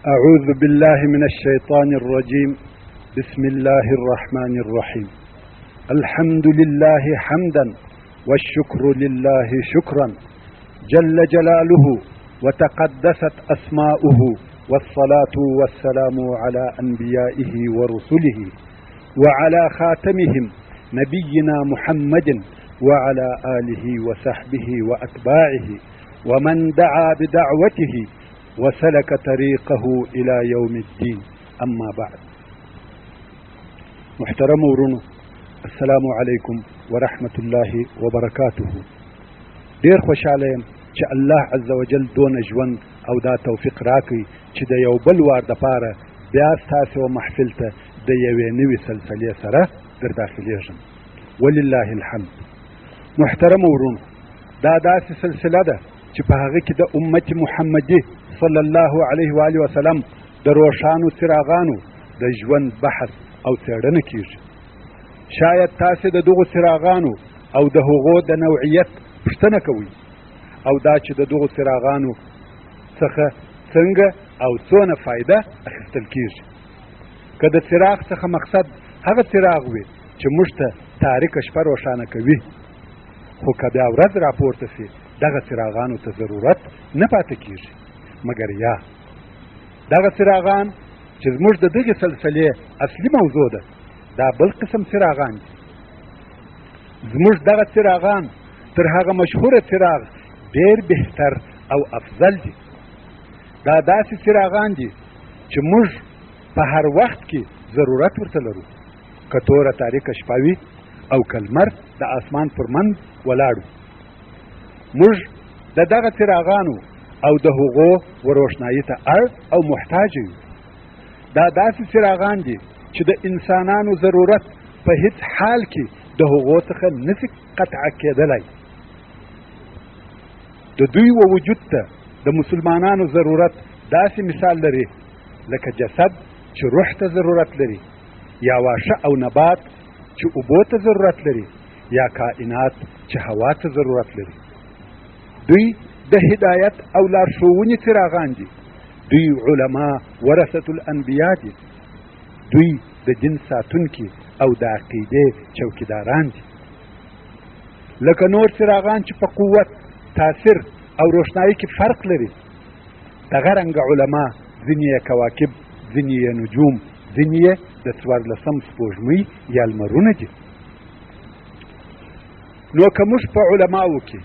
أعوذ بالله من الشيطان الرجيم. بسم الله الرحمن الرحيم. الحمد لله حمدا والشكر لله شكرا جل جلاله وتقدست أسماؤه، والصلاة والسلام على أنبيائه ورسله وعلى خاتمهم نبينا محمد وعلى آله وصحبه وأتباعه ومن دعا بدعوته وسلك طريقه إلى يوم الدين. أما بعد. محترم ورونو، السلام عليكم ورحمة الله وبركاته. ډیر خوشاله یم چې الله عز وجل دون ژوند او دا توفیق راکړي چې د یو بل وار دپاره بیا ستاسو محفل ته د یوې نوې سلسلې سره در داخلیږم. ولله الحمد. محترم ورونو، دا داسې سلسله ده چې په هغه کې د امت محمدي صلی الله علیه و آله وسلم د روښانو څراغانو د ژوند بحث او څېړنه کیږي. شاید تاسې د دغو څراغانو او د هغو د نوعیت پوښتنه کوئ، او دا چې د دغو څراغانو څخه څنګه او څونه فایده اخیستل کیږي. که د څراغ څخه مقصد هغه څراغ وي چې موږ ته تاریکه شپه روښانه کوي، خو که بیا ورځ راپورته سي دغه څراغانو ته ضرورت نه پاتې کیږي. مګر یا دغه څراغان چې زموږ د دغې سلسلې اصلي موضوع ده، دا بل قسم څراغان دي. زموږ دغه څراغان تر هغه مشهوره څراغ ډېر بهتر او افضل دي. دا داسې څراغان دي چې موږ په هر وخت کې ضرورت ورته لرو، که توره تاریکه شپه وي او که لمر د اسمان پر منځ ولاړو. موږ د دغه څراغانو او د هغو وروښنایي ته اړ او محتاج یو. دا داسې څراغان دي چې د انسانانو ضرورت په هیڅ حال کې د هغو څخه نشي قطع کېدلی. د دوی و وجود ته د مسلمانانو ضرورت داسې مثال لري لکه جسد چې روح ته ضرورت لري، یا واښه او نبات چې اوبو ته ضرورت لري، یا کائنات چې هوا ته ضرورت لري. دوی د هدایت او لارښوونې څراغان دي. دوی علما ورثة الانبیا دي. دوی د دین ساتونکي او د عقیدې چوکیداران دي. لکه نور څراغان چې په قوت، تاثیر او روښنایي کې فرق لري، دغه رنګه علما ځینې یې کواکب، ځینې یې نجوم، ځینې یې د 14 سپوږمۍ یا لمرونه دي. نو که موږ په علماو کې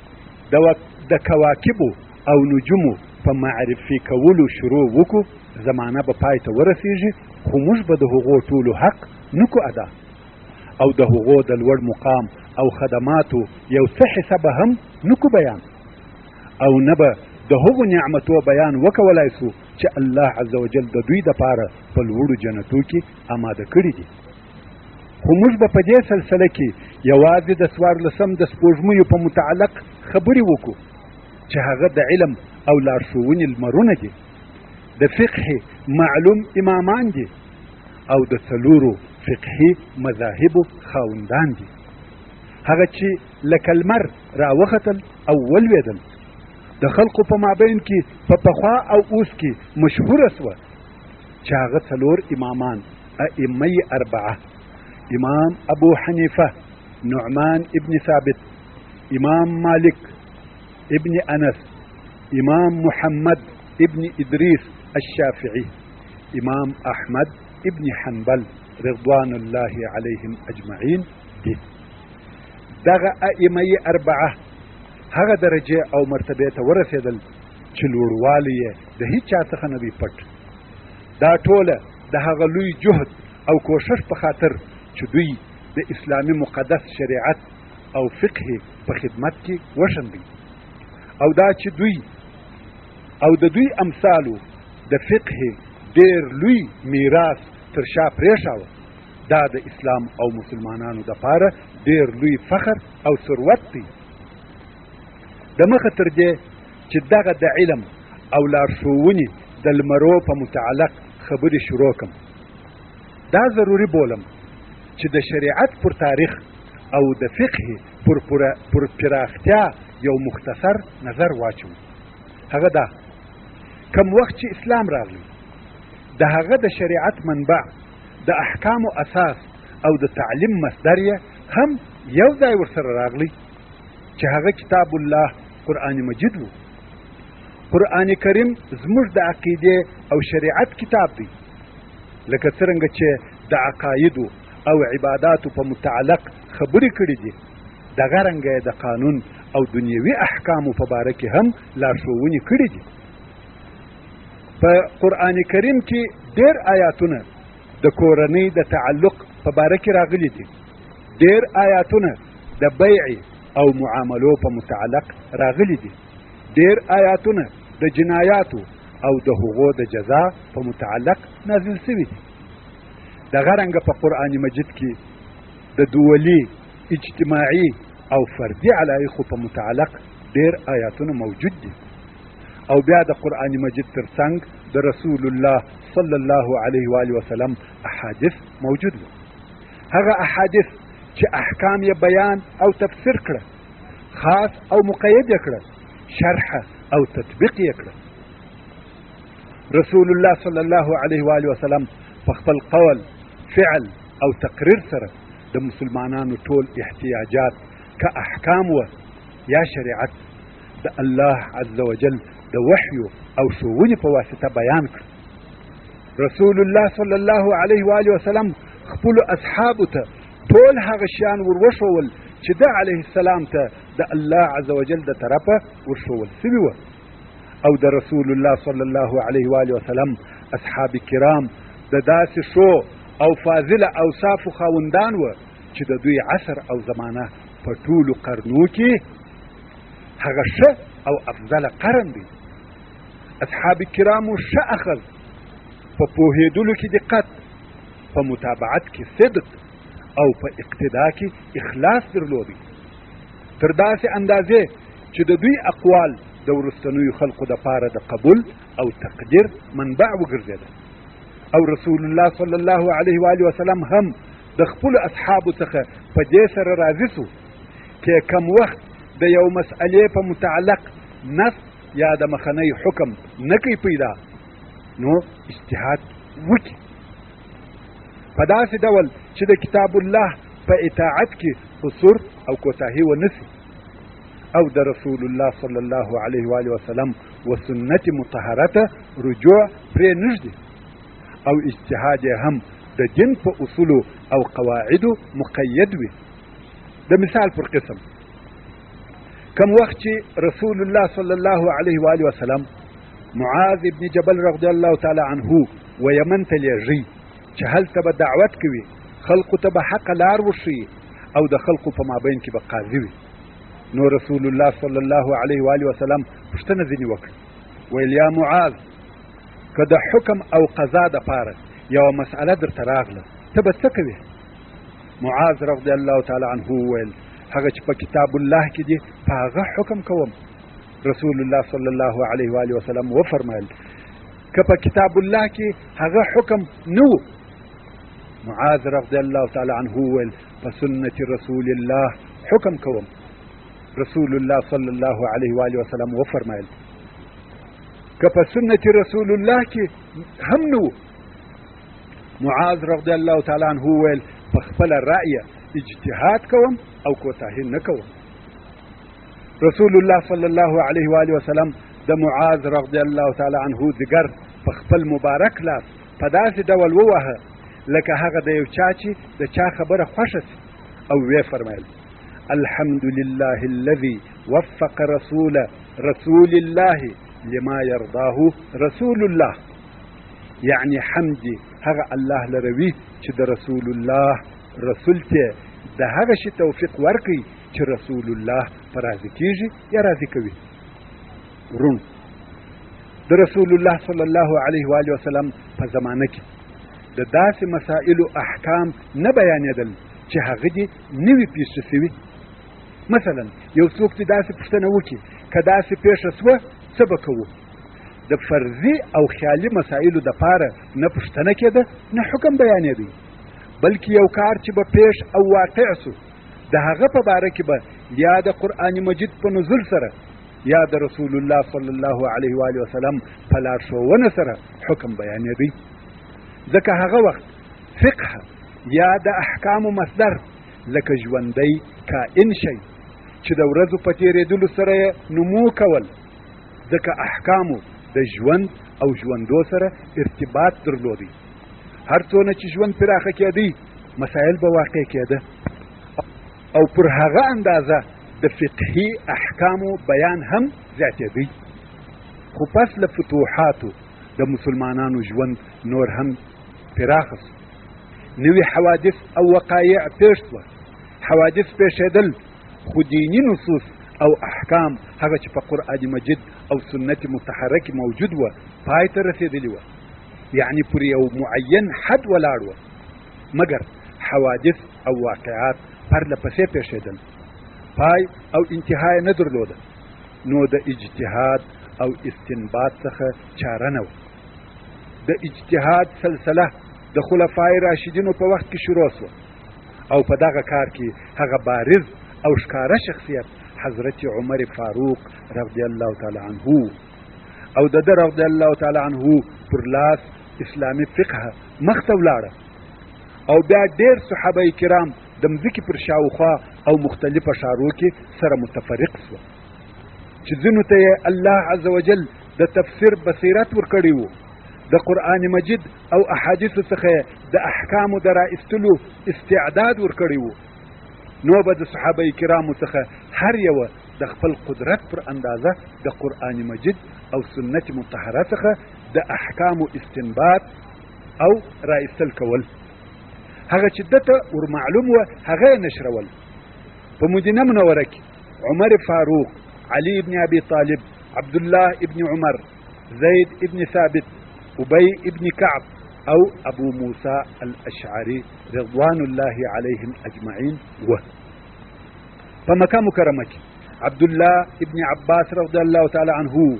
د کواکبو او نجومو په معرفي کولو شروع وکړو، زمانه به پای ته ورسیږي، خو موږ به د هغو ټولو حق نکو ادا، او د هغو د لوړ مقام او خدماتو یو څه حصه به هم نکو بیان، او نه به د هغو نعمتو بیان وکولای سو چې الله عز وجل د دوی دپاره په لوړو جنتو کې آماده کړي دي. خو موږ به په دې سلسله کې یوازې د 14 د سپوږمیو په متعلق خبرې وکړو چې هغه د علم او لارښوونې لمرونه دي، د فقه معلوم امامان دي، او د 4 فقهي مذاهبو خاوندان دي. هغه چې لکه لمر راوختل او ولوېدل، د خلقو په مابین کې په پخوا او اوس کې مشهوره سوه چې هغه 4 امامان ائمه 4: امام ابو حنیفه، نعمان ابن ثابت، امام مالک ابن انس، امام محمد ابن ادریس الشافعي، امام احمد ابن حنبل رضوان الله علیهم اجمعین دي. دغه ائمه 4 هغه درجه او مرتبه ته ورسېدل چې لوړوالی یې د هیڅ چا څخه نه دی پټ. دا ټوله د هغه لوی جهد او کوشش په خاطر چې دوی د اسلامي مقدس شریعت او فقه په خدمت کې وشندي، او دا چې دوی او د دوی امثالو د فقه ډېر لوی میراث تر شا پرېښاوه، دا د اسلام او مسلمانانو دپاره ډېر لوی فخر او ثروت دی. د مخه تر دې چې دغه د علم او لارښوونې د لمرو په متعلق خبرې شروع کړم، دا ضروري بولم چې د شریعت پر تاریخ او د فقه پر پراختیا یو مختصر نظر واچوم. هغه دا: کم وخت چې اسلام راغلی، د هغه د شریعت منبع، د احکامو اساس او د تعلیم مصدر یې هم یو ځای ورسره راغلی چې هغه کتاب الله قرآن مجید و. قرآن کریم زموږ د عقیدې او شریعت کتاب دی، لکه څرنګه چې د عقایدو او عباداتو په متعلق خبرې کړي دي، دغه رنګه د قانون او دنیوي احکامو په باره کې هم لارښوونې کړي دي. په قرآن کریم کې ډېر آیاتونه د کورنۍ د تعلق په باره کې راغلي دي، ډېر آیاتونه د بیع او معاملو په متعلق راغلي دي، ډېر آیاتونه د جنایاتو او د هغو د جزا په متعلق نازل شوي دي. دغه رنګه په قرآن مجید کې د دولي، اجتماعي او فردي علایقو په متعلق ډېر آیاتونه موجود دي. او بیا د قرآن مجید ترڅنګ د رسول الله صلی الله علیه و آله وسلم احادیث موجود دي. هغه احادیث چې احکام یې بیان او تفسیر کړه، خاص او مقید یې کړه، شرح او تطبیق یې کړه. رسول الله صلی الله علیه و آله وسلم په خپل قول، فعل او تقریر سره د مسلمانانو ټول احتیاجات که احکام و یا شریعت د الله عز وجل د وحی او ښوونې په واسطه بیان کړ. رسول الله صلی الله علیه و آله وسلم خپلو اصحابو ته ټول هغه شیان وروښول چې د علیه السلام ته د الله عز وجل د طرفه ورښول سوي وه. او د رسول الله صلی الله علیه و آله وسلم اصحاب کرام د داسې ښو او فاضله اوصافو خاوندان وه چې د دوی عصر او زمانه په ټولو قرنو کې هغه ښه او افضله قرن دی. اصحاب کرامو ښه اخذ په پوهېدلو کې دقت، په متابعت کې صدق او په اقتدا کې اخلاص درلودی، تر داسې اندازې چې د دوی اقوال د وروستنیو خلقو دپاره د قبول او تقدیر منبع وګرځېده. او رسول الله صلی الله علیه و آله وسلم هم د خپلو اصحابو څخه په دې سره راضي سو چې کم وخت د یو مسئلې په متعلق نص یا د مخنی حکم نه کوي پیدا، نو اجتهاد وکړي په داسې ډول چې د کتاب الله په اطاعت کې قصور او کوتاهي ونه سي، او د رسول الله صلی الله علیه و آله وسلم و سنت مطهرته رجوع پرې نږدي، او اجتهاد هم د دین په اصولو او قواعدو مقید وي. د مثال پر قسم، کم وخت چې رسول الله صلی الله علیه و آله وسلم معاذ ابن جبل رضی الله تعالی عنه و یمن ته لیږي چې هلته به دعوت کوي، خلقو ته به حق لار وښیي او د خلقو په مابین کې به قاضي وي. نو رسول الله صلی الله علیه و آله وسلم پوښتنه ځینې وکړه، ویل یا معاذ، که د حکم او قضا دپاره یوه مسئله درته راغله ته به څه کوې؟ معاذ رضی الله تعالی عنه وویل هغه چې په کتاب الله کې دي په هغه حکم کوم. رسول الله صلی الله علیه و آله وسلم وفرمایل که په کتاب الله کې هغه حکم نه و، معاذ رضی الله تعالی عنه وویل په سنت رسول الله حکم کوم. رسول الله صلی الله علیه و آله وسلم وفرمایل که په سنت رسول الله کې هم نه و، معاذ رضی الله تعالی عنه وویل په خپل رأی اجتهاد کوم او کوتاهي نه کوم. رسول الله صلی الله علیه و آله وسلم د معاذ رضی الله تعالی عنه ځګر په خپل مبارک لاس په داسې ډول ووهه لکه هغه د یو چا چې د چا خبره خوښه سي، او ویې فرمایل الحمد لله الذي وفق رسول الله لما يرضاه رسول الله. یعنی حمد هغه الله لروي چې د رسول الله رسول ته د هغه شي توفیق ورکړي چې رسول الله په راضي کېږي یا راضي کوي. ورونو، د رسول الله صلی الله علیه و آله وسلم په زمانه کې د داسې مسائلو احکام نه بیانېدل چې هغه دې نه وي پیښه شوي. مثلا یو څوک چې داسې پوښتنه وکړي که داسې پیښه شوه څه به کوو؟ د فرضي او خیالي مسایلو دپاره نه پوښتنه کېده نه حکم بیانېدی، بلکې یو کار چې به پیښ او واقع سو د هغه په باره کې به یا د قرآن مجید په نزول سره یا د رسول الله صلی الله علیه و آله وسلم په لارښوونه سره حکم بیانېدی. ځکه هغه وخت فقه یا د احکامو مصدر لکه ژوندی کائن شی چې د ورځو په تېرېدلو سره یې نمو کول، ځکه احکامو د ژوند او ژوندو سره ارتباط درلودی. هر څونه چې ژوند پراخه کېدی مسایل به واقع کېده او پر هغه اندازه د فقهي احکامو بیان هم زیاتېدی. خو پس له فتوحاتو د مسلمانانو ژوند نور هم پراخه شو. نوي حوادث او وقایع پیښ شوه. حوادث پیښېدل خو دیني نصوص او احکام هغه چې په قرآن مجید او سنت متحرک موجود وه پای ته رسېدلي وه، یعنی پر یو معین حد ولاړ وه، مګر حوادث او واقعات پرله پسې پیښېدل، پای او انتها یې نه درلوده. نو د اجتهاد او استنباط څخه چاره نه وه. د اجتهاد سلسله د خلفای راشدینو په وخت کې شروع شوه او په دغه کار کې هغه بارز او ښکاره شخصیت حضرت عمر فاروق رضی الله تعالی عنه او د ده رضی الله تعالی عنه پر لاس اسلامي فقه مخته ولاړه او بیا ډېر صحابه کرام د مځکې پر شاوخوا او مختلفه ښارو کې سره متفرق شوه چې ځینو ته یې الله عز وجل د تفسیر بصیرت ورکړی و، د قرآن مجید او احادیثو څخه د احکامو د رایستلو استعداد ورکړی و. نو به د صحابه کرامو څخه هر یوه د خپل قدرت پر اندازه د قرآن مجید او سنت مطهره څخه د احکامو استنباط او رایستل کول. هغه چې دته ورمعلوم وه هغه یې نشرول. په مدینه منوره کې عمر فاروق، علي ابن ابي طالب، عبدالله ابن عمر، زید ابن ثابت، ابي ابن كعب او ابو موسى الاشعري رضوان الله عليهم اجمعين و په مکه مکرمه کې عبد الله ابن عباس رضي الله تعالى عنه،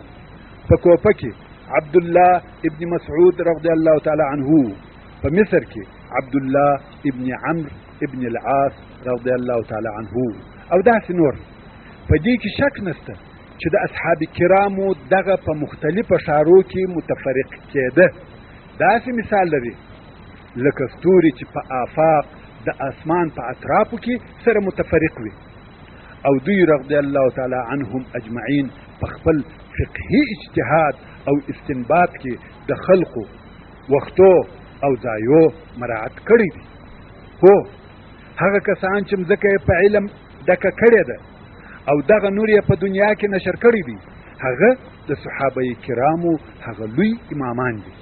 په کوفه کې عبد الله ابن مسعود رضي الله تعالى عنه، په مصر کې عبد الله ابن عمرو ابن العاص رضي الله تعالى عنه او داسې نور. په دې کې شک نشته چې د اصحاب کرامو دغه په مختلفه ښارو کې متفرق کېده. داسې مثال لري لکه ستوري چې په آفاق د اسمان په اطرافو کې سره متفرق وي او دوی رضی الله تعالی عنهم اجمعین په خپل فقهي اجتهاد او استنباط کې د خلقو وختو او ځایو مراعات کړی دي. هو هغه کسان چې مځکه یې په علم ډکه کړې ده او دغه نور یې په دنیا کې نشر کړی دي هغه د صحابه کرامو هغه لوی امامان دي.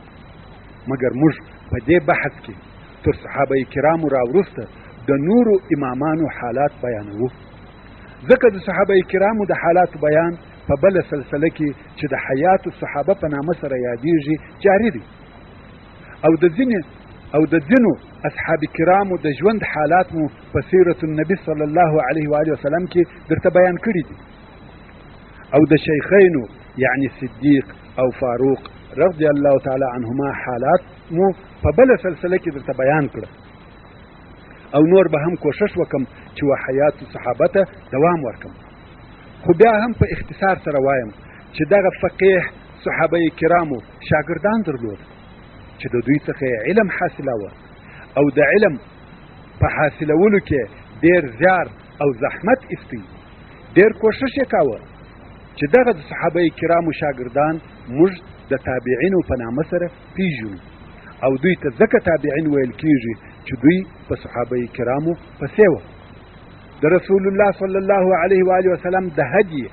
مګر موږ په دې بحث کې تر صحابه کرامو راوروسته د نورو امامانو حالات بیانوو، ځکه د صحابه کرامو د حالاتو بیان په بله سلسله کې چې د حیات الصحابه په نامه سره یادیږي جاری دی او د ځینو اصحاب کرامو د ژوند حالات مو په سیرت النبي صلی الله علیه و آله وسلم کې درته بیان کړي دي او د شیخینو یعنی صدیق او فاروق رضی الله تعالی عنهما حالات مو په بله سلسله کې درته بیان کړه او نور به هم کوشش وکم چې وحیات صحابه ته دوام ورکم. خو بیا هم په اختصار سره وایم چې دغه فقیه صحابه کرامو شاګردان درلود چې د دوی څخه علم حاصلوه او د علم په حاصلولو کې ډېر زیار او زحمت ایستی، ډېر کوشش یې کاوه چې دغه د صحابه کرامو شاګردان موږ د تابعینو په نامه سره پیژنو او دوی ته ځکه تابعین ویل کیږي چې دوی په صحابه کرامو پسې وه. د رسول الله صلی الله علیه و آله وسلم د هدي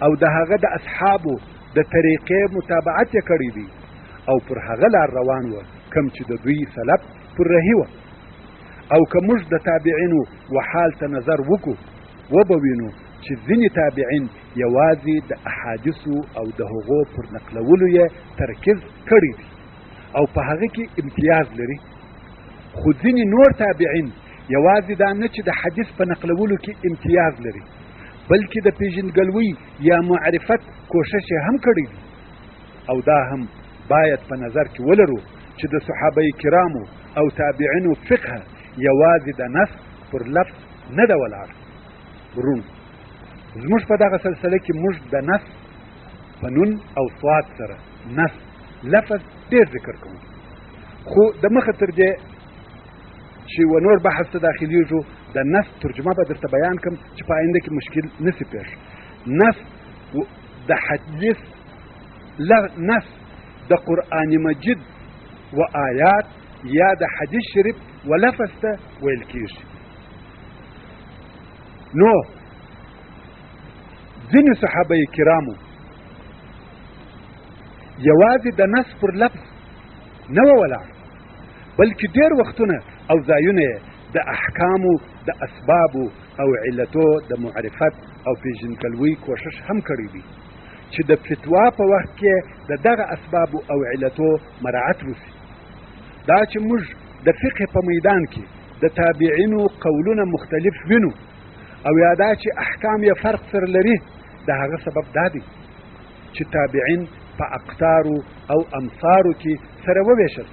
او د هغه د اصحابو د طریقې متابعت یې کړی دی او پر هغه لار روان وه کوم چې د دوی سلف پر رهي وه. او که موږ د تابعینو وحال ته نظر وکړو وبه وینو چې ځینې تابعین یوازې د احادیثو او د هغو پر نقلولو یې ترکیز کړی دی او په هغه کې امتیاز لري، خو ځینې نور تابعین یوازې دا نه چې د حدیث په نقلولو کې امتیاز لري بلکې د پیژندګلوۍ یا معرفت کوشش یې هم کړی دی. او دا هم باید په نظر کې ولرو چې د صحابه کرامو او تابعینو فقه یوازې د نص پر لفظ نه ده ولاړ. ورونو زموږ په دغه سلسله کې موږ د نص په نون او صاد سره نص لفظ ډېر ذکر کوو خو د مخه تر دې چې و نور بحث ته داخلیږو د نص ترجمه به درته بیان کړم چې په آینده کې مشکل نشي پیښ. نص د حدیث نص د قرآن مجید و آیات یا د حدیث شریف و لفظ ته ویل کېږي. نو ځینې صحابه کرامو یوازې د نص پر لفظ نه و ولاړ، بلکې ډېر وختونه او ځایونه د احکامو د اسبابو او علتو د معرفت او پیژندګلوۍ کوشش هم کړی وي چې د فتوا په وخت کې د دغه اسبابو او علتو مراعات وشي. دا چې موږ د فقه په میدان کې د تابعینو قولونه مختلف وینو او یا دا چې احکام یې فرق سره لري، د هغه سبب دا دی چې تابعین په اقطارو او امصارو کې سره وویشل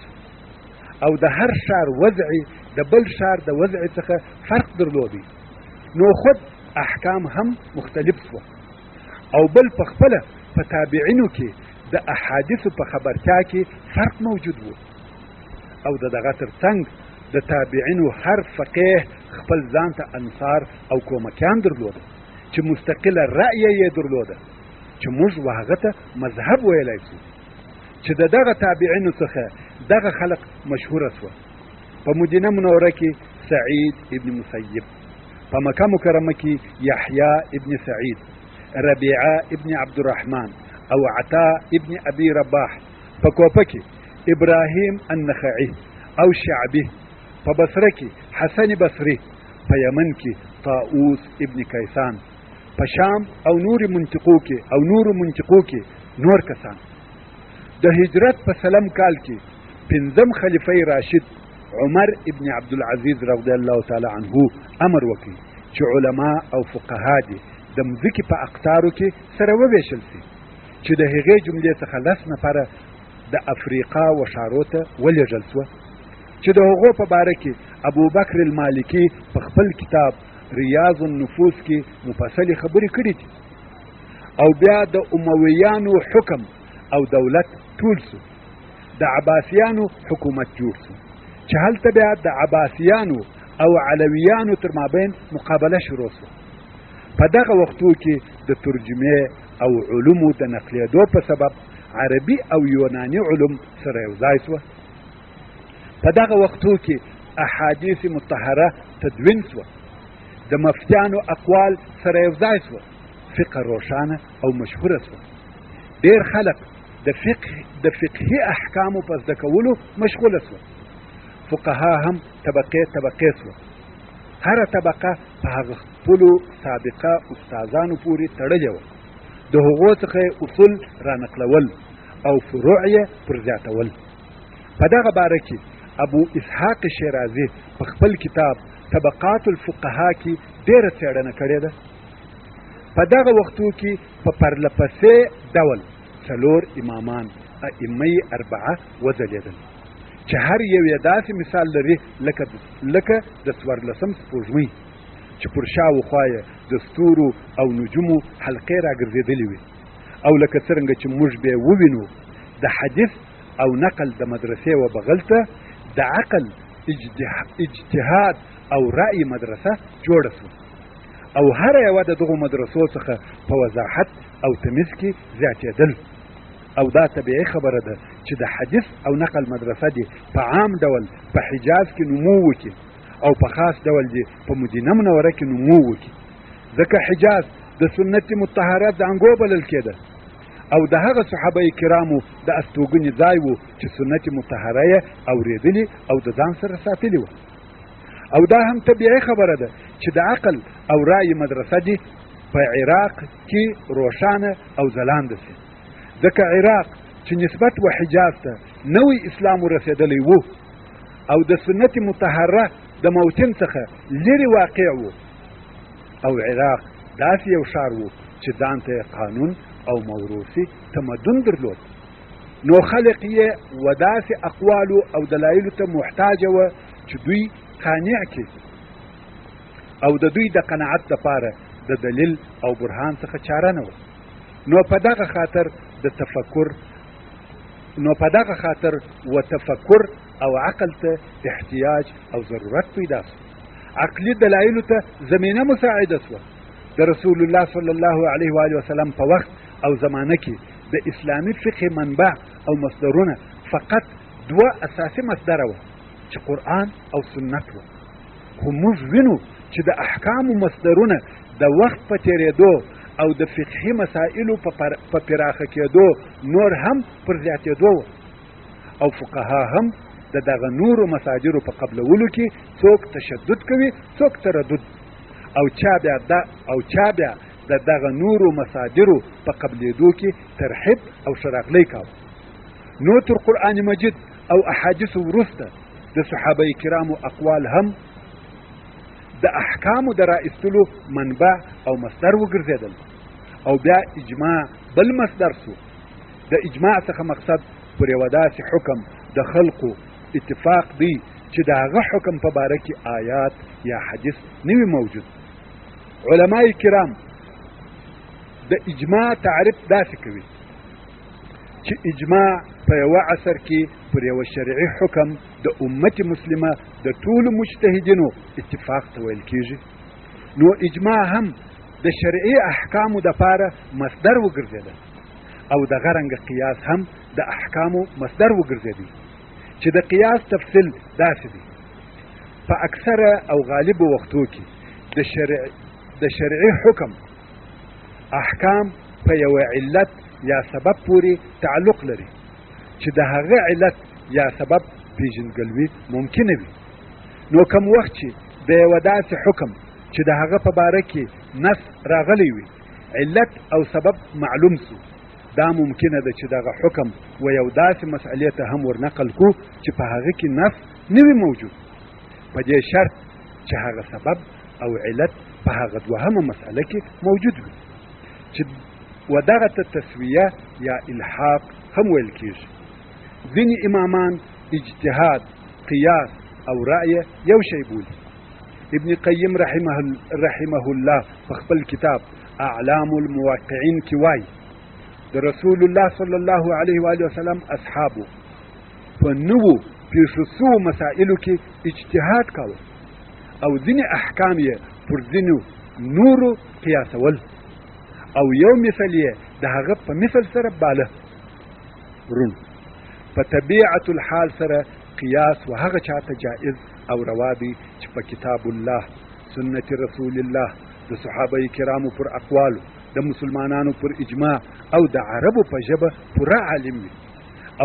او د هر شار وضعي د بل شار د وضع څخه فرق درلودي، نو خود احکام هم مختلف شو. او بل په خپله په تابعینو کې د احادیثو په خبرتیا کې فرق موجود و او د دغه ترڅنګ د تابعینو هر فقیه خپل ځان ته انصار او کومکیان درلوده چې مستقله رأیه یې درلوده چې موږ هغه ته مذهب ویلی شو. چې د دغه تابعینو څخه دغه خلق مشهوره شوه. په مدینه منوره کې سعید ابن مسیب، په مکه مکرمه کې یحیی ابن سعید، ربیعه ابن عبدالرحمن او عطا ابن ابي رباح، په کوفه کې ابراهیم النخعي او شعبي، په بصره کې حسن بصري، په یمن کې طاووس ابن کیسان، په شام او نور منطقو کې نور کسان. د هجرت په سلم کال کې پنځم خلیفه راشد عمر ابن عبدالعزیز رضی الله تعالی عنه امر وکړي چې علما او فقها دي د مځکې په اقطارو کې سره وویشل شي، چې د هغې جملې څخه 10 نفره د افریقا و شارو ته ولېږل شوه، چې د هغو په باره کې ابوبکر المالکي په خپل کتاب ریاض النفوس کې مفصلې خبرې کړي دي. او بیا د امویانو حکم او دولت ټول شو، د عباسیانو حکومت جوړ شو، چې هلته بیا د عباسیانو او علویانو تر مابین مقابله شروع شوه. په دغه وختو کې د ترجمې او علومو د نقلېدو په سبب عربي او یوناني علوم سره یو ځای شوه. په دغه وختو کې احادیث مطهره تدوین شوه، د مفتیانو اقوال سره یو ځای شوه، فقه روښانه او مشهوره شوه. ډېر خلک د فقهي احکامو په زده کولو مشغوله شوه. فقها هم طبقې شوه، هره طبقه په هغه خپلو سابقه استادانو پورې تړلې وه، د هغو څخه اصول رانقلول او فروع یې پر زیاتول. په دغه باره کې ابو اسحاق شیرازي په خپل کتاب طبقات الفقها کې ډېره څېړنه کړې ده. په دغه وختو کې په پرلپسې ډول 4 امامان ائمه اربعه وځلېدل، چې هر یو یې داسې مثال لري لکه د 14 سپوږمۍ چې پر شاوخوا یې د ستورو او نجومو حلقې راګرځېدلې وي، او لکه څرنګه چې موږ به ووینو د حدیث او نقل د مدرسې و بغل ته د عقل اجتهاد او رأي مدرسه جوړه شوه، او هر یوه د دغو مدرسو څخه په وضاحت او تمیز کې زیاتېدل. او دا طبیعي خبره ده چې د حدیث او نقل مدرسه دي په عام ډول په حجاز کې نمو وکړي او په خاص ډول دي په مدینه منوره کې نمو وکړي، ځکه حجاز د سنت مطهره زانګو بلل کېده او د هغه صحابه کرامو د استوګنې ځای و چې سنت مطهره یې اورېدلي او د ځان سره ساتلي وه. او دا هم طبیعي خبره ده چې د عقل او رأي مدرسه دي په عراق کې روښانه او ځلانده شي، ځکه عراق چې نسبت و حجاز ته نوی اسلام ورسېدلی و او د سنت مطهره د موطن څخه لرې واقع و، او عراق داسې یو ښار و چې ځان ته قانون او موروثي تمدن درلود. نو خلق یې و داسې اقوالو او دلایلو ته محتاجه وه چې دوی قانع کړي، او د دوی د قناعت لپاره د دلیل او برهان څخه چاره نه وه. نو په دغه خاطر و تفکر او عقل ته احتیاج او ضرورت پیدا شو. عقلي دلایلو ته زمینه مساعده شوه. د رسول الله صلی الله علیه و آله وسلم په وخت او زمانه کې د اسلامي فقه منبع او مصدرونه فقط دوه اساسي مصدره وه چې قرآن او سنت وه. خو موږ وینو چې د احکامو مصدرونه د وخت په تېرېدو او د فقهي مسائلو په پراخه کېدو نور هم پر زیاتېدو وه او فقها هم د دغه نورو مصادرو په قبلولو کې څوک تشدد کوي څوک تردد او چا بیا د دغه نورو مصادرو په قبلېدو کې ترحیب او شراغلی کاوه. نو تر قرآن مجید او احادیثو وروسته د صحابه کرامو اقوال هم د احکامو د رایستلو منبع او مصدر وګرځېدل او بیا اجماع بل مصدر سو. د اجماع څخه مقصد پر یوه داسې حکم د خلقو اتفاق دی چې د هغه حکم په باره کې آیات یا حدیث نه وي موجود. علماء کرام د اجماع تعریف داسې کوي چې اجماع په یوه عصر کې پر یوه شرعي حکم د امت مسلمه د ټولو مجتهدینو اتفاق ته ویل کېږي. نو اجماع هم د شرعي احکامو دپاره مصدر وګرځېده او دغه رنګه قیاس هم د احکامو مصدر وګرځېدی چې د قیاس تفصیل داسې دی. په اکثره او غالبو وختو کې د شرعي حکم احکام په یوه علت یا سبب پورې تعلق لري چې د هغه علت یا سبب پیژندګلوي ممکنه وي. نو کوم وخت چې د یوه داسې حکم چې د هغه په باره کې نص راغلی وي علت او سبب معلوم سو، دا ممکنه ده چې دغه حکم و یو داسې مسئلې ته هم ورنقل کو چې په هغه کې نص نه وي موجود، په دې شرط چې هغه سبب او علت په هغه دوهمه مسئله کې موجود وي چې و دغه ته تسویه یا الحاق هم ویل کېږي. ځینې امامان اجتهاد، قیاس او رأی یو شی بولي. ابن قیم رحمه الله په خپل کتاب اعلام الموقعین کې وایي د رسول الله صلی الله علیه و آله وسلم اصحابو په نوو پیښو سوو مسائلو کې اجتهاد کاوه او ځینې احکام یې پر ځینو نورو قیاسول او یو مثل یې د هغه په مثل سره باله ورون. په طبیعت الحال سره قیاس و هغه چاته جائز او روا دی چې په کتاب الله، سنت رسول الله، د صحابه کرامو پر اقوالو، د مسلمانانو پر اجماع او د عربو په ژبه پوره عالم وي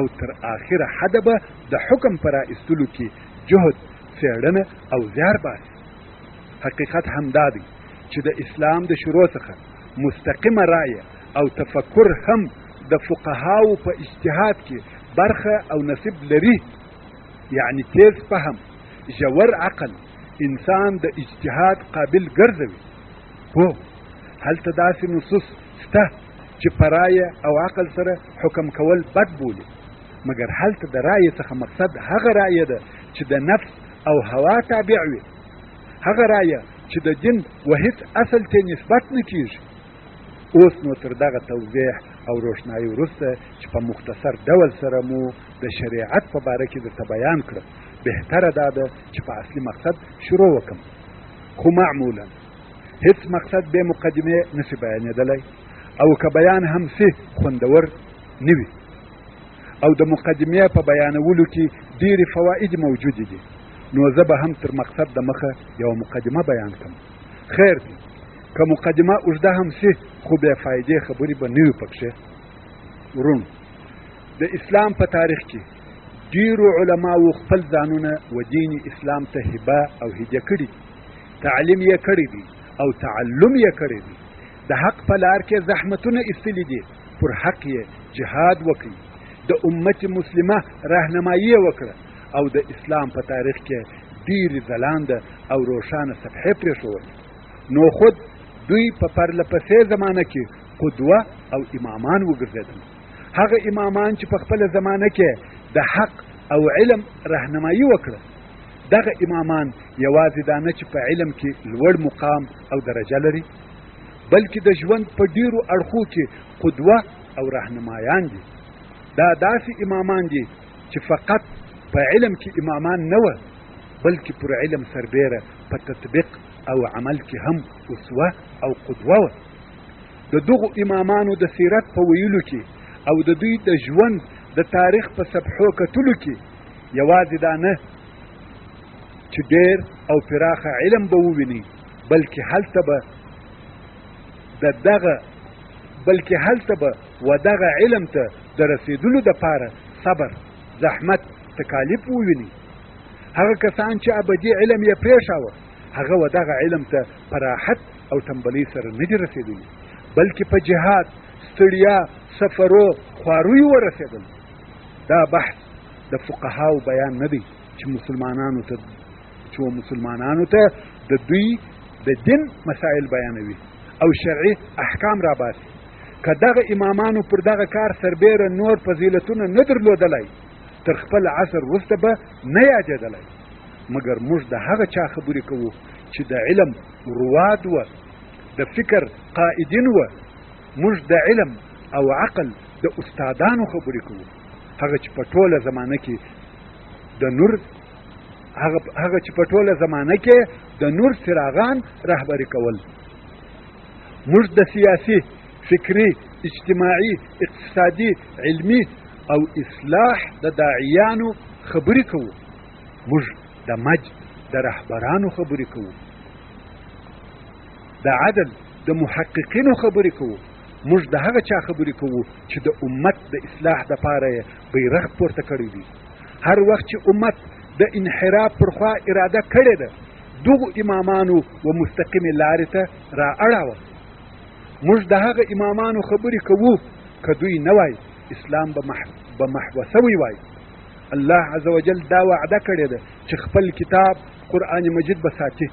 او تر آخره حده به د حکم پر رایستلو کې جهد، څېړنه او زیار باسي. حقیقت همدا دی چې د اسلام د شروع څخه مستقیمه رایه او تفکر هم د فقهاو په اجتهاد کې برخه او نصیب لري. یعنی تیز فهم، ژور عقل انسان د اجتهاد قابل ګرځوي. هو هلته داسې نصوص شته چې په رایه او عقل سره حکم کول بد بولي، مګر هلته د رایې څخه مقصد هغه رایه ده چې د نفس او هوا تابع وي، هغه رایه چې د دین و هیڅ اصل ته نسبت نه کیږي. اوس نو تر دغه توضیح او روښنایي وروسته چې په مختصر ډول سره مو د شریعت په باره کې درته بیان کړم، بهتره دا ده چې په اصلي مقصد شروع وکم. خو معمولا هیڅ مقصد به مقدمې نشي بیانېدلی او که بیان هم سي خوندور نه وي او د مقدمې په بیانولو کې ډېرې فواید موجودې دي. نو زه به هم تر مقصد د مخه یوه مقدمه بیان کړم. خیر دی که مقدمه اوږده هم سي خو بې فایدې خبرې به نه وي پکښې. ورونو، د اسلام په تاریخ کې ډېرو علماو خپل ځانونه و دین اسلام ته هبه او هدیه کړي دي، تعلیم یې کړی دی او تعلم یې کړی دی، د حق په لار کې زحمتونه ایستلي دي، پر حق یې جهاد وکړي، د امت مسلمه راهنمایي یې وکړه او د اسلام په تاریخ کې ډېرې ځلانده او روښانه صفحې پرېښودې. نو خود دوی په پرله پسې زمانه کې قدوه او امامان وګرځېدل. هغه امامان چې په خپله زمانه کې د حق او علم راهنمایي وکړه، دغه امامان یوازې دا نه چې په علم کې لوړ مقام او درجه لري، بلکې د ژوند په ډېرو اړخو کې قدوه او راهنمایان دي. دا داسې امامان دي چې فقط په علم کې امامان نه وه بلکې پر علم سربیره په تطبیق او عمل کې هم اسوه او قدوه وه د دغو امامانو د سیرت په ویلو کې او د دوی د ژوند د تاریخ په صفحو کتلو کې یوازې دا نه چې ډېر او پراخه علم به وویني بلکې هلته به دغه علم ته د رسیدلو دپاره صبر زحمت تکالیف وویني هغه کسان چې ابدي علم یې پرېښاوه هغه دغه علم ته په راحت او تنبلۍ سره نه دي رسېدلي بلکې په جهاد ستړیا سفرو خوارویو ورسېدل دا بحث د فقهاو بیان نه دی چې مسلمانانو ته د دوی د دین مسائل بیانوي او شرعي احکام را باسي که دغه امامانو پر دغه کار سربیره نور فضیلتونه نه درلودلی تر خپل عصر وروسته به نه یادېدلی مګر موږ د هغه چا خبرې کوو چې د علم رواد وه د فکر قائدین وه موږ د علم او عقل د استادانو خبرې کوو هغه چې په ټوله زمانه کې د نور څراغان رهبري کول موږ د سیاسي فکري اجتماعي اقتصادي علمي او اصلاح د داعیانو خبرې کوو موږ د مجد د رهبرانو خبرې کوو د عدل د محققینو خبرې کوو موږ د هغه چا خبرې کوو چې د امت د اصلاح دپاره یې بیرغ پورته کړی دی هر وخت چې امت د انحراف پر خوا اراده کړې ده دغو امامانو و مستقیمې لارې ته را اړوه موږ د هغه امامانو خبرې کوو که دوی نه وای اسلام به محو سوی وای الله عز وجل دا وعده کړې ده چې خپل کتاب قرآن مجید به ساتي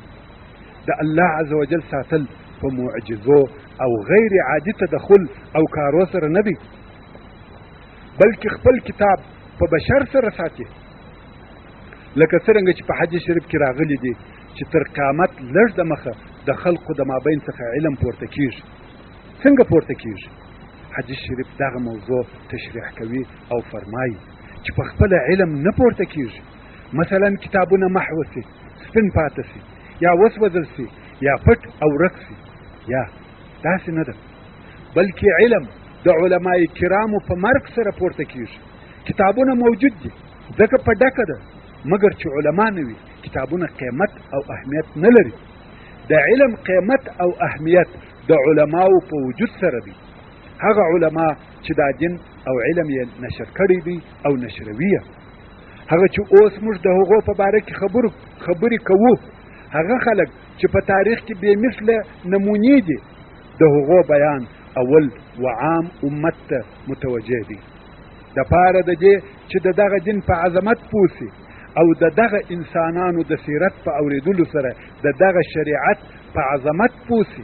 د الله عز وجل ساتل په معجزو او غیر عادي تدخل او کارو سره نه دی بلکې خپل کتاب په بشر سره ساتي لکه څرنګه چې په حدیث شریف کې راغلی دی چې تر قیامت لږ د مخه د خلقو د مابین څخه علم پورته کیږي څنګه پورته کیږي حدیث شریف دغه موضوع تشریح کوي او فرمایي چې په خپل علم نه پورته کیږي مثلا کتابونه محو سي سپین پاته سي یا وسوځل سي یا پټ او ورک سي یا داسې نه ده بلکې علم د علماء کرامو په مرګ سره پورته کیږي کتابونه موجود دي ځکه په ډکه ده مګر چې علما نه وي کتابونه قیمت او اهمیت نه لري د علم قیمت او اهمیت د علماو په وجود سره دي هغه علما چې دا دین او علم یې نشر کړی دي او نشروي هغه چې اوس موږ د هغو په باره کې خبرې کوو هغه خلک چې په تاریخ کې بې مثله نمونې دي د هغو بیان اول و عام امت ته متوجه دي د پاره د دې چې د دغه دین په عظمت پوسي او د دغه انسانانو د سیرت په اوریدلو سره د دغه شریعت په عظمت پوسي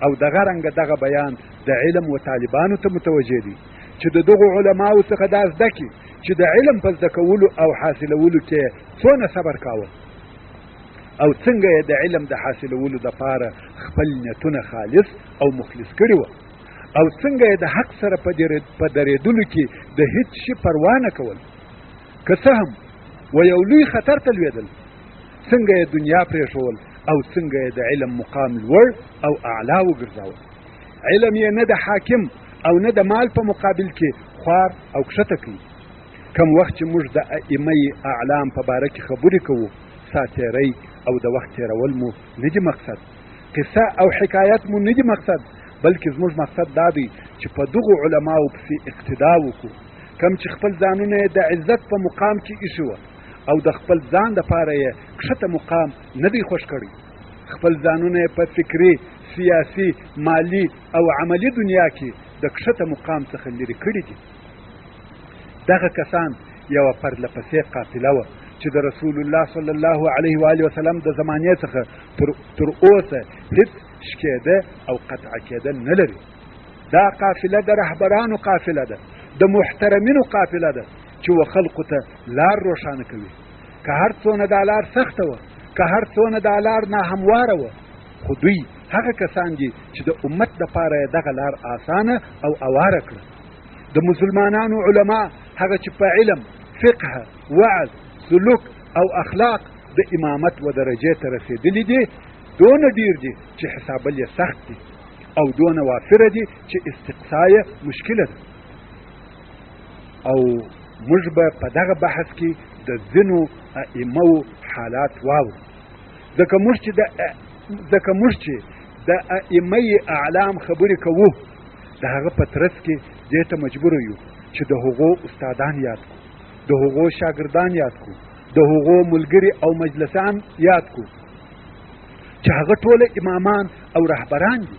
او دغه رنګه دغه بیان د علم و طالبانو ته متوجه دي چې د دغو علماو څخه دا زده کړي چې د علم په زده کولو او حاصلولو کې څونه صبر کاوه او څنګه یې د علم د حاصلولو دپاره خپل نیتونه خالص او مخلص کړي وه او څنګه یې د حق سره په درېدلو کې د هیڅ شي پروا نه کول که څه هم و یو لوی خطر ته لوېدل څنګه یې دنیا پرېښول او څنګه یې د علم مقام لوړ او اعلا وګرځاوه علم یې نه د حاکم او نه د مال په مقابل کې خوار او کښته کوي کم وخت چې موږ د ائمه اعلام په باره کې خبرې کوو ساتیری او د وخت تېرول مو نه دي مقصد قصه او حکایت مو نه دي مقصد بلکې زموږ مقصد دا دی چې په دغو علماو پسې اقتدا وکړو کم چې خپل ځانونه یې د عزت په مقام کې ایښي وه او د خپل ځان دپاره یې کښته مقام نه دی خوښ کړی خپل ځانونه یې په فکري سیاسي مالی او عملی دنیا کې د کښته مقام څخه لرې کړي دي دغه کسان یوه پرلپسې قافله وه چې د رسول الله صلی الله علیه و آله وسلم د زمانې څخه تر اوسه هیڅ شکېده او قطع کېدل نه لري دا قافله د رهبرانو قافله ده د محترمینو قافله ده چې و خلقو ته لار روښانه کوي که هر څونه دا لار سخته وه که هر څونه دا لار ناهمواره وه خو دوی هغه کسان دي چې د امت دپاره یې دغه لار آسانه او اواره کړه د مسلمانانو علما هغه چې په علم فقه، وعظ، سلوک او اخلاق د امامت و درجې ته رسېدلي دي دونه ډیر دي چې حسابل یې سخت دي او دونه وافره دي چې استقصا یې مشکله ده. او موږ به په دغه بحث کې د ځینو ائمو حالات واورو ځکه موږ چې د ائمه اعلام خبرې کوو د هغه په ترڅ کې دې ته مجبور یو چې د هغو استادان یاد کړو، د هغو شاګردان یاد کړو، د هغو ملګري او مجلسان یاد کړو چې هغه ټول امامان او رهبران دي.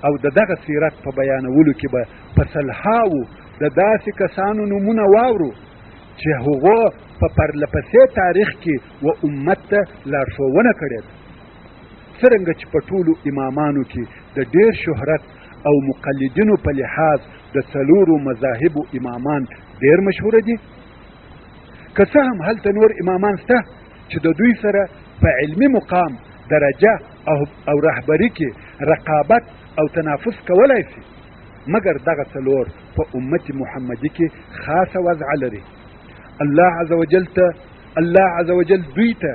او د دغه سیرت په بیانولو کې به په سلهاوو د داسې کسانو نومونه واورو چې هغو په پرلپسې تاریخ کې و امت ته لارښوونه کړې ده. څرنګه چې په ټولو امامانو کې د ډېر شهرت او مقلدینو په لحاظ د څلورو مذاهبو امامان ډېر مشهوره دي، که څه هم هلته نور امامان شته چې د دوی سره په علمي مقام، درجه او رهبري کې رقابت او تنافس کولی شي، مګر دغه څلور په امت محمدي کې خاصه وضع لري. الله عز وجل دوی ته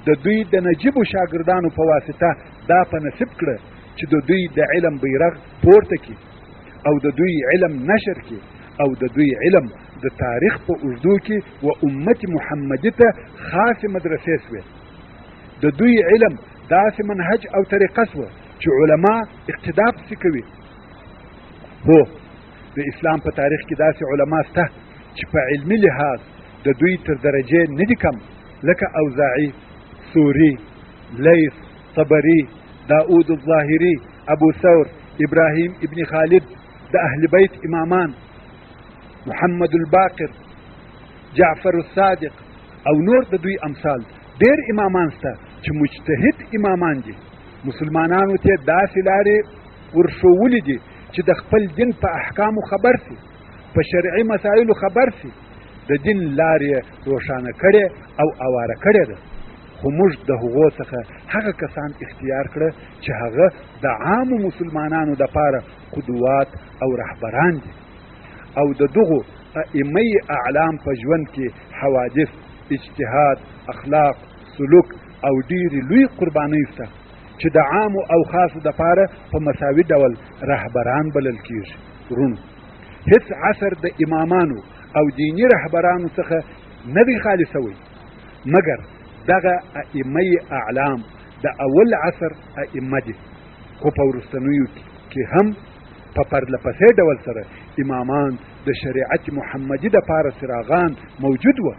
د دوی د نجیبو شاګردانو په واسطه دا په نصیب کړه چې د دوی د علم بیرغ پورته کړي او د دوی علم نشر کړي او د دوی علم د تاریخ په اوږدو کې و امت محمدي ته خاصې مدرسې سوې. د دوی علم داسې منهج او طریقه سوه چې علما اقتدا پسې کوي. هو د اسلام په تاریخ کې داسې علما شته چې په علمي لحاظ د دوی تر درجې نه دي کم، لکه اوزاعي، سوري، لیث، طبري، داود الظاهري، ابو ثور، ابراهیم ابن خالد، د اهل بیت امامان، محمد الباقر، جعفر الصادق او نور د دوی امثال. ډېر امامان شته چې مجتهد امامان دي، مسلمانانو ته داسې لارې ورښولي دي چې د خپل دین په احکامو خبر سي، په شرعي مسایلو خبر سي، د دین لارې روښانه کړې او اواره کړې ده. خو موږ د هغو څخه هغه کسان اختیار کړه چې هغه د عامو مسلمانانو دپاره قدوات او رهبران دي. او د دغو ائمه اعلام په ژوند کې حوادث، اجتهاد، اخلاق، سلوک او ډېرې لوی قربانۍ شته چې د عامو او خاصو دپاره په مساوي ډول رهبران بلل کېږي. ورونو، هیڅ عصر د امامانو او دیني رهبرانو څخه نه دی خالي سوی، مګر دغه ائمه اعلام د اول عصر ائمه دي، خو په وروستنیو کې هم په پرلپسې ډول سره امامان د شریعت محمدي دپاره څراغان موجود وه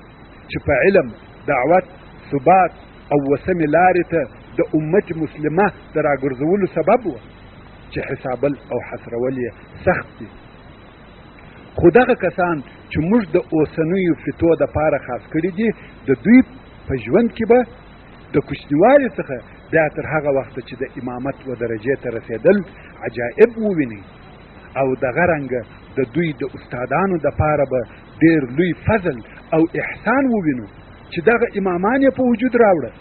چې په علم، دعوت، ثبات او وسمې لارې ته د امت مسلمه د راګرځولو سبب وه چې حسابل او حسرول یې سخت دي. خو دغه کسان چې موږ د اوسنیو فتو دپاره خاص کړي دي، د دوی په ژوند کې به د کوچنیوالي څخه بیا تر هغه وخته چې د امامت و درجې ته رسېدل عجایب وویني، او دغه رنګه د دوی د استادانو دپاره به ډېر لوی فضل او احسان ووینو چې دغه امامان یې په وجود راوړه.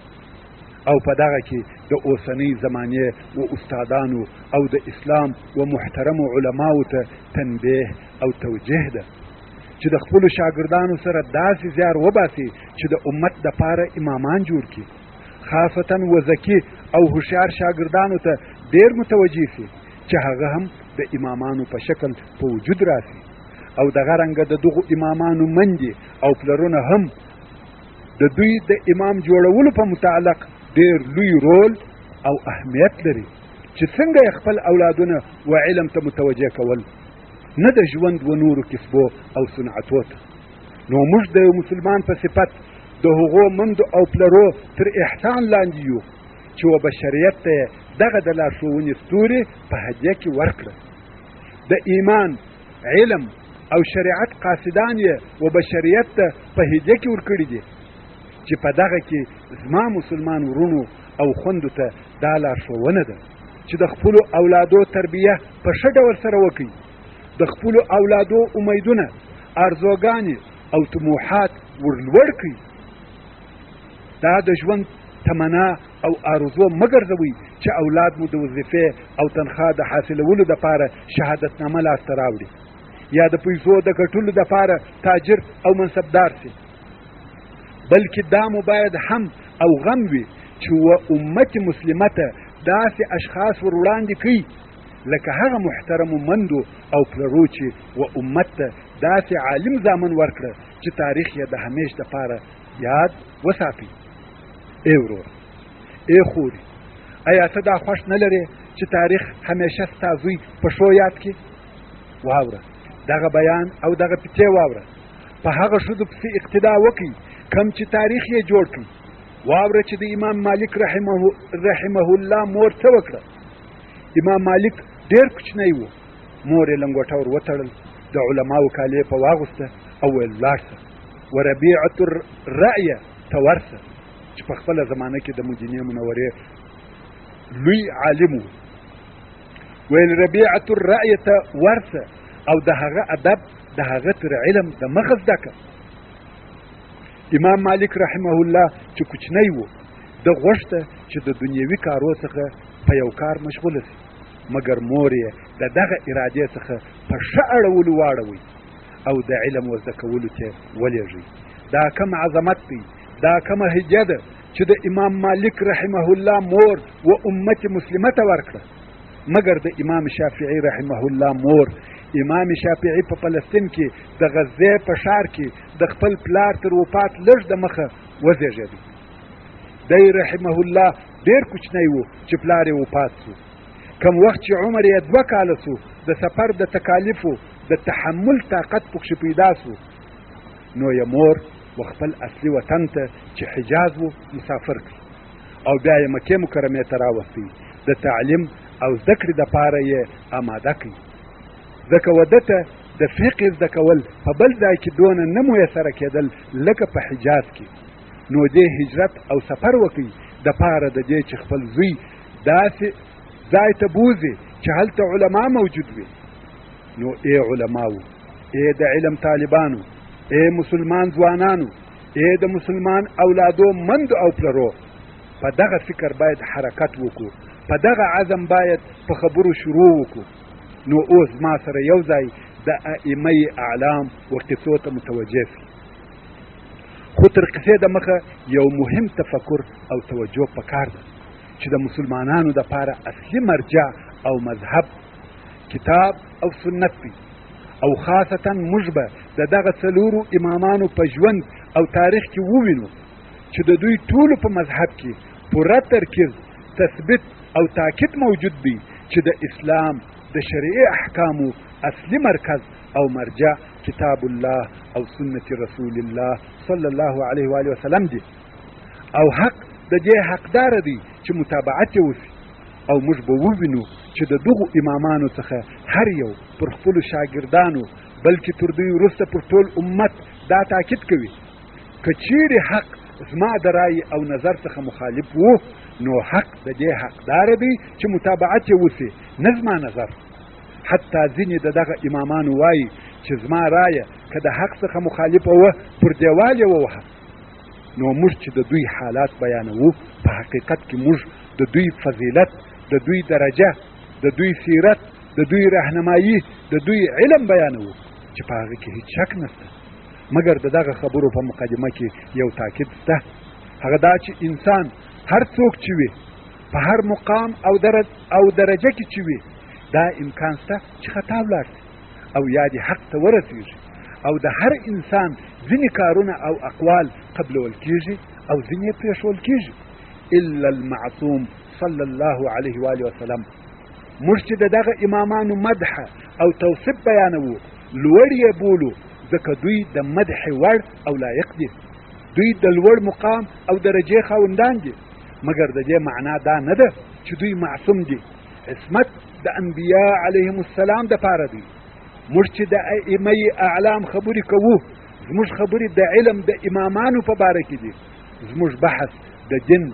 او په دغه کې د اوسنۍ زمانې و استادانو او د اسلام و محترمو علماو ته تنبیه او توجیه ده چې د خپلو شاګردانو سره داسې زیار وباسي چې د امت دپاره امامان جوړ کړي، خاصتا وذکي او هوښیار شاګردانو ته ډېر متوجه سي چې هغه هم د امامانو په شکل په وجود راسي. او دغه رنګه د دغو امامانو مندې او پلرونه هم د دوی د امام جوړولو په متعلق ډېر لوی رول او اهمیت لري چې څنګه یې خپل اولادونه و علم ته متوجه کول، نه د ژوند و نورو کسبو او صنعتو ته. نو موږ د یو مسلمان په صفت د هغو مندو او پلرو تر احسان لاندې یو چې و بشریت ته یې دغه د لارښوونې ستوري په هدیه کې ورکړه. د ایمان، علم او شریعت قاصدان یې و بشریت ته په هدیه کې ورکړي دي چې په دغه کې زما مسلمان ورونو او خوندو ته دا لارښوونه ده چې د خپلو اولادو تربیه په ښه ډول سره وکړي، د خپلو اولادو امیدونه، ارزوګانې او طموحات ورلوړ کړي. دا د ژوند تمنا او ارزو مګرځوئ چې اولاد مو د وظیفې او تنخوا د حاصلولو دپاره شهادتنامه لاسته راوړي. یا د پیسو د ګټلو دپاره تاجر او منصبدار سي، بلکې دا مو باید هم او غم وي چې و امت مسلمه ته داسې اشخاص ور وړاندې کوي لکه هغه محترمو مندو او پلرو چې و امت ته داسې عالم زامن ورکړه چې تاریخ یې د همیش دپاره یاد وساتي. ای ورور، ای خوري، ایا ته دا خوښ نه لرې چې تاریخ همیشه ستا زوی په ښو یاد کړي؟ واوره دغه بیان او دغه پیچې واوره، په هغه ښځو پسې اقتدا وکړي کم چې تاریخ یې جوړ کړي. واوره چې د امام مالک رحمه الله مور څه وکړه. امام مالک ډېر کوچنی و، مور یې لنګوټه ور وتړل، د علماو کالي په واغوسته او ویل لاړ شه. وربیعة الرأیه ته ورسه چې په خپله زمانه کې د مدینې منورې لوی عالم و. ویل ربیعة الرأیه ته ورسه او د هغه ادب د هغه تر علم د مخه زده کړه. امام مالک رحمه الله چې کوچنی و، د غوښته چې د دنیوي کارو څخه په یو کار مشغوله سي، مګر مور یې د دغه ارادې څخه په ښه اړولو واړوي او د علم وزده کولو ته ولېږي. دا کم عظمت دی، دا کمه هجه ده چې د امام مالک رحمه الله مور و امت مسلمه ته ورکړه. مګر د امام شافعي رحمه الله مور امام شافعي په فلسطین کې د غزې په ښار کې د خپل پلار تر وفات لږ د مخه وزېږېدی. دی رحمه الله ډېر کوچنی و چې پلار یې وفات سو. کم وخت چې عمر یې 2 کاله سو، د سفر د تکالیفو د تحمل طاقت پکښې پیدا سو، نو یې مور و خپل اصلي وطن ته چې حجاز و مسافر کړي او بیا یې مکې مکرمې ته راوستی، د تعلیم او زده کړې دپاره یې آماده کړي. ځکه وده ته د فقه زده کول په بل ځای کې دونه نه میسره کېدل لکه په حجاز کې. نو دې هجرت او سفر وکړي دپاره د دې چې خپل زوی داسې ځای ته بوځي چې هلته علما موجود وي. نو ای علماو، ای د علم طالبانو، ای مسلمان ځوانانو، ای د مسلمان اولادو مندو او پلرو، په دغه فکر باید حرکت وکړو، په دغه عزم باید په خبرو شروع وکړو. نو اوس ما سره یو ځای د ائمه اعلام و قصو ته متوجه سي، خو تر قصې د مخه یو مهم تفکر او توجه پکار ده چې د مسلمانانو دپاره اصلي مرجع او مذهب کتاب او سنت دی، او خاصتا موږ به د دغه څلورو امامانو په ژوند او تاریخ کې ووینو چې د دوی ټولو په مذهب کې پوره ترکیز، تثبیت او تاکید موجود دی چې د اسلام د شرعي احکامو اصلي مرکز او مرجع کتاب الله او سنت رسول الله صلی الله علیه و آله وسلم دی، او حق د دې حقدار دی چې متابعت وشي. او موږ به ووینو چې د دغو امامانو څخه هر یو پر خپلو شاګردانو بلکې تر دوی وروسته پر ټول امت دا تاکید کوي که چیرې حق زما د رای او نظر څخه مخالف وو، نو حق د دې حقدار دی چې متابعت یې وشي، نه زما نظر. حتی ځینې د دغه امامانو وایي چې زما رایه که د حق څخه مخالفه وه پر دیوال یې ووهه. نو موږ چې د دوی حالات بیانوو، په حقیقت کې موږ د دوی فضیلت، د دوی درجه، د دوی سیرت، د دوی رهنمایي، د دوی علم بیانوو چې په هغه کې هیڅ شک نشته. مګر د دغه خبرو په مقدمه کې یو تاکید شته، هغه دا چې انسان هر څوک چې وي، په هر مقام او درجه کې چې وي، دا امکان شته چې خطا ولاړ شي او یا دې حق ته ورسېږي، او د هر انسان ځینې کارونه او اقوال قبلول کېږي او ځینې پرېښول کېږي، الا المعصوم صلی الله علیه و آله وسلم. موږ چې د دغه امامانو مدح او توصیف بیانوو، لوړ یې بولو ځکه دوی د مدح وړ او لایق دي، دوی د لوړ مقام او درجې خاوندان دي. مګر د دې معنا دا نه ده چې دوی معصوم دي. عصمت د انبیاء علیهم السلام دپاره دی. موږ چې د ائمه اعلام خبرې کوو، زموږ خبرې د علم د امامانو په باره کې دي، زموږ بحث د دین،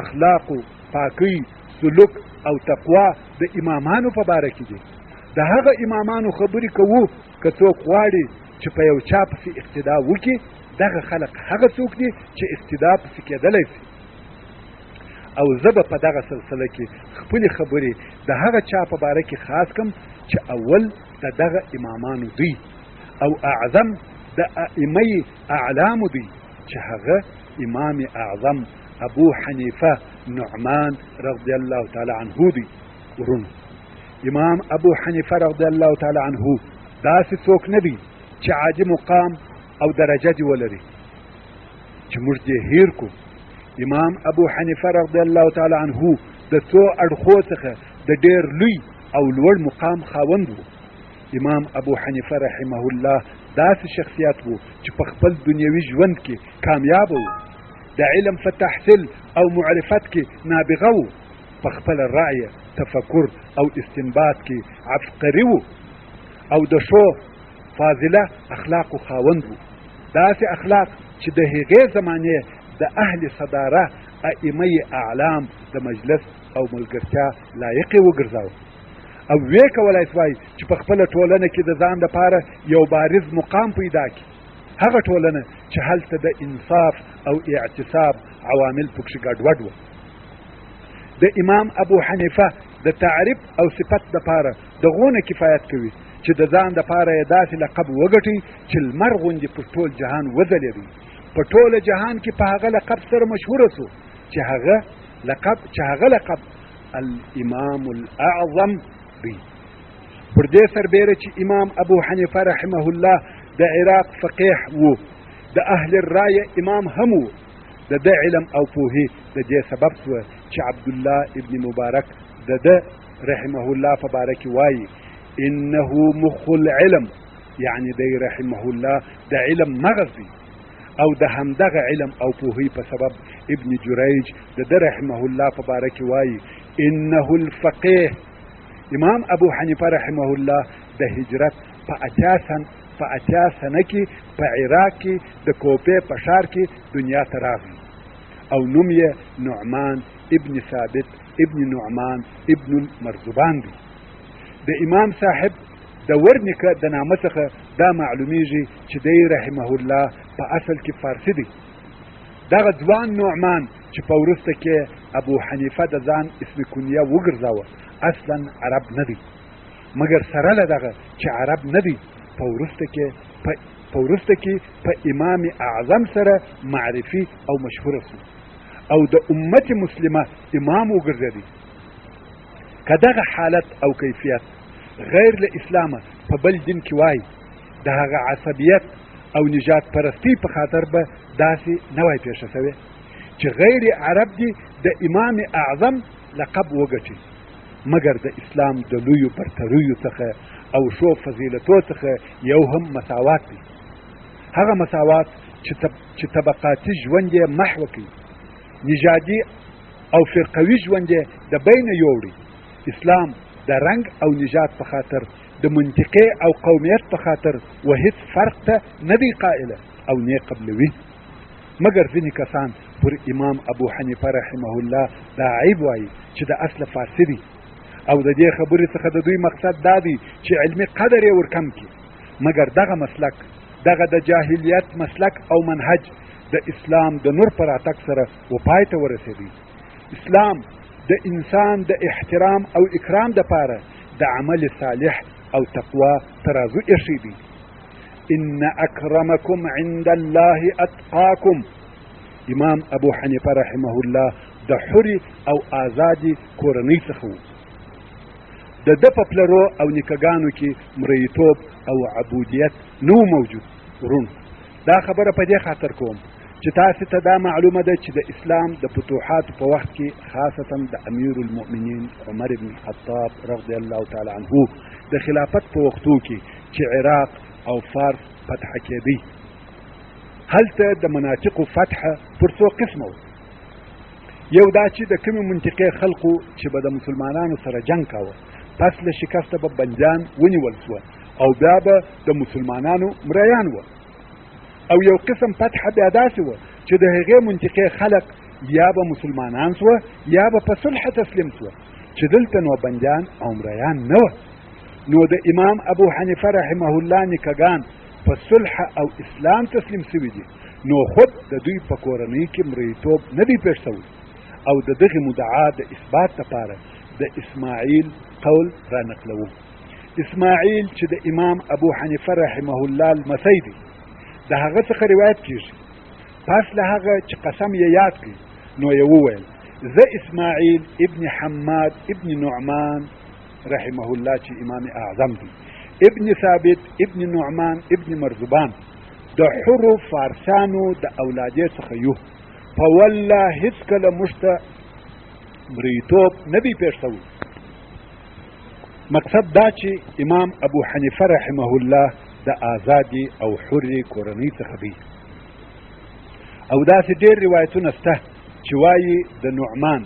اخلاقو، پاکی، سلوک او تقوا د امامانو په باره کې دي. د هغه امامانو خبرې کوو که څوک غواړي چې په یو چا پسې اقتدا وکړي، دغه خلق هغه څوک دي چې اقتدا پسې کېدلی شي. او زه به په دغه سلسله کې خپلې خبرې د هغه چا په باره کې خاص کم چې اول د دغه امامانو دوی او اعظم د ائمه اعلامو دوی چې هغه امام اعظم ابو حنیفه نعمان رضی الله تعالی عنه دی. ورونو امام ابو حنیفه رضی الله تعالی عنه داسې څوک نه دی چې عادي مقام او درجه دی ولري چې موږ دې هیر کو. امام ابو حنیفه رضی الله تعالی عنه د څو اړخو څخه د ډېر لوی او لوړ مقام خاوند و. امام ابو حنیفه رحمه الله داسې شخصیت و چې په خپل دنیوي ژوند کې کامیاب و، د علم په تحصیل او معرفت کې نابغه و، په خپل رأی تفکر او استنباط کې عبقري و، او د ښو فاضله اخلاقو خاوند و. داسې اخلاق چې د هغې زمانې د اهل صداره ائمه اعلام د مجلس او ملګرتیا لایق وګرځاوه او وی کولای شوای چې په خپله ټولنه کې د ځان لپاره یو بارز مقام پیدا کړي، هغه ټولنه چې هلته د انصاف او اعتصاب عوامل پکښې ګډوډ وو. د امام ابو حنیفه د تعریف او صفت لپاره دغونه کفایت کوي چې د ځان لپاره یې داسې لقب وګټي چې لمر غوندې پر ټول جهان وځلېږي، په ټول جهان کې په هغه لقب سره مشهوره سو چې هغه لقب الامام الاعظم دی. پر دې سربیره چې امام ابو حنیفه رحمه الله د عراق فقیه وو، د اهل الرایه امام هم وو، د ده علم او پوهې د دې سبب سوه چې عبدالله ابن مبارک د ده رحمه الله په باره کې وایي انه مخ العلم، یعنی دی رحمه الله د علم مغز دی، او د همدغه علم او پوهې په سبب ابن جریج د ده رحمه الله په باره کې وایي انه الفقیه. امام ابو حنیفه رحمه الله د هجرت په 80 سنه کې په عراق کې د کوپې په ښار کې دنیا ته راغی او نوم یې نعمان ابن ثابت ابن نعمان ابن مرزبان دی. د امام صاحب د ورنیکه د نامه څخه دا معلومیږي چې دی رحمه الله په اصل کې فارسي دی. دغه ځوان نعمان چې په وروسته کې ابو حنیفه د ځان اسم کنیه وګرځاوه اصلا عرب نه دی، مګر سره له دغه چې عرب نه دی په وروسته کې په امام اعظم سره معرفي او مشهوره سو او د امت مسلمه امام وګرځېدی. که دغه حالت او کیفیت غیر له اسلامه په بل دین کې وای، د هغه عصبیت او نجات پرستی په خاطر به داسې نه وای پیښه سوې چې غیر عرب دی د امام اعظم لقب وګټي، مګر د اسلام د لویو برتریو څخه او شو فضیلتو څخه یو هم مساوات دی. هغه مساوات چې طبقاتي ژوند یې محو کوي، نژادي او فرقوي ژوند یې د بینه یوړي. اسلام د رنګ او نژاد په خاطر، د منطقې او قومیت په خاطر و هیڅ فرق ته نه دی قائله او نه قبلوي، مګر ځینې کسان پر امام ابو حنیفه رحمه الله دا عیب وایي چې د اصل فارسي دی، او د دې خبرې څخه د دوی مقصد دا دی چې علمي قدر یې ورکم کړي. مګر دغه مسلک، دغه د جاهلیت مسلک او منهج د اسلام د نور پر راتګ سره و پای ته ورسېدی. اسلام د انسان د احترام او اکرام دپاره د عمل صالح او تقوا ترازو ایښی دی. ان اکرمکم عند الله اتقاکم. امام ابو حنیفه رحمه الله د حري او آزادي کورنۍ څخه و. د ده په پلرو او نیکهګانو کې مریتوب او عبودیت نو موجود. ورونو دا خبره په دې خاطر کوم چې تاسو ته دا معلومه ده چې د اسلام د فتوحاتو په وخت کې خاصتا د امیر المؤمنین عمر بن الخطاب رضی الله تعالی عنه د خلافت په وختو کې چې عراق او فارس فتح کېدی، هلته د مناطقو فتحه پر څو قسمه و. یو دا چې د کومې منطقې خلقو چې به د مسلمانانو سره جنګ کاوه، پس له شکسته به بندیان ونیول سوه او بیا به د مسلمانانو مریان وه. او یو قسم فتحه بیا داسې وه چې د هغې منطقې خلق یا به مسلمانان سوه یا به په صلح تسلیم سوه، چې دلته نو بندیان او مریان نه وه. نو د امام ابو حنیفه رحمه الله نیکهګان په صلح او اسلام تسلیم سوي دي، نو خود د دوی په کورنۍ کې مریتوب نه دی پېښ سوی او د دغه مدعا د اثبات لپاره د اسماعیل قول را نقلوو. اسماعیل چې د امام ابو حنیفه رحمه الله لمسی دی، د هغه څخه روایت کیږي. پس له هغه چې قسم یې یاد کړي نو یې وویل زه اسماعیل ابن حماد ابن نعمان رحمه الله چې امام اعظم دی، ابن ثابت ابن نعمان ابن مرزبان د حرو فارسانو د اولادې څخه یو، په والله هیڅکله موږ ته مریتوب نه دی پېښ شوی. مقصد دا چې امام ابو حنیفه رحمه الله د آزادي او حرې کورنۍ څخه دی. او داسې ډېر روایتونه شته چې وایي د نعمان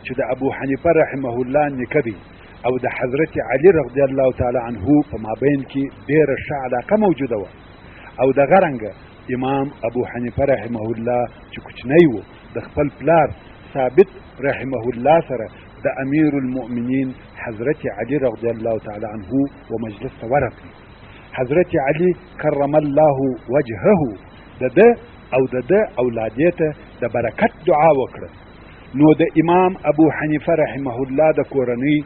چې د ابو حنیفه رحمه الله نیکه دی او د حضرت علي رضی الله تعالی عنه په مابین کې ډېره ښه علاقه موجوده وه. او دغه رنګه امام ابو حنیفه رحمه الله چې کوچنی و د خپل پلار ثابت رحمه الله سره د امیر المؤمنین حضرت علي رضی الله تعالی عنه و مجلس ته ورغلی. حضرت علي کرم الله وجهه د ده او د ده اولادې ته د برکت دعا وکړه. نو د امام ابو حنیفه رحمه الله د کورنۍ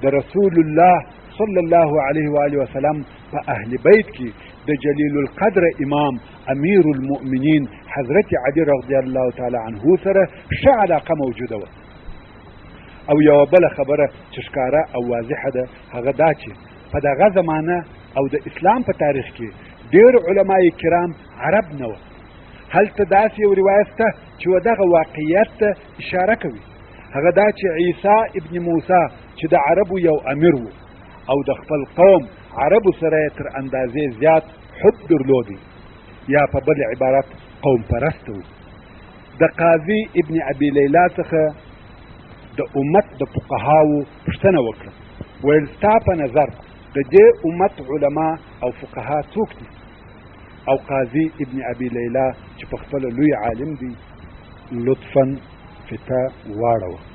د رسول الله صلی الله علیه و آله وسلم په اهل بیت کې د جلیل القدر امام امیر المؤمنین حضرت علي رضی الله تعالی عنه سره ښه علاقه موجوده وه. او یوه بله خبره چې ښکاره او واضحه ده هغه دا چې په دغه زمانه او د اسلام په تاریخ کې ډېر علمای کرام عرب نه وه. هلته داسې یو روایت شته چې دغه واقعیت ته اشاره کوي. هغه دا چې عیسی ابن موسی چې د عربو یو امیر و او د خپل قوم عربو سره تر اندازې زیات حب درلودی، یا په بل عبارت قوم پرست و. د قاضي ابن ابي لیلا څخه د امت د فقهاو پوښتنه وکړه، ویل ستا په نظر د دې امت علما او فقها څوک دي؟ او قاضي ابن ابي لیلا چې په خپله لوی عالم دی لطفا فتا واړوه.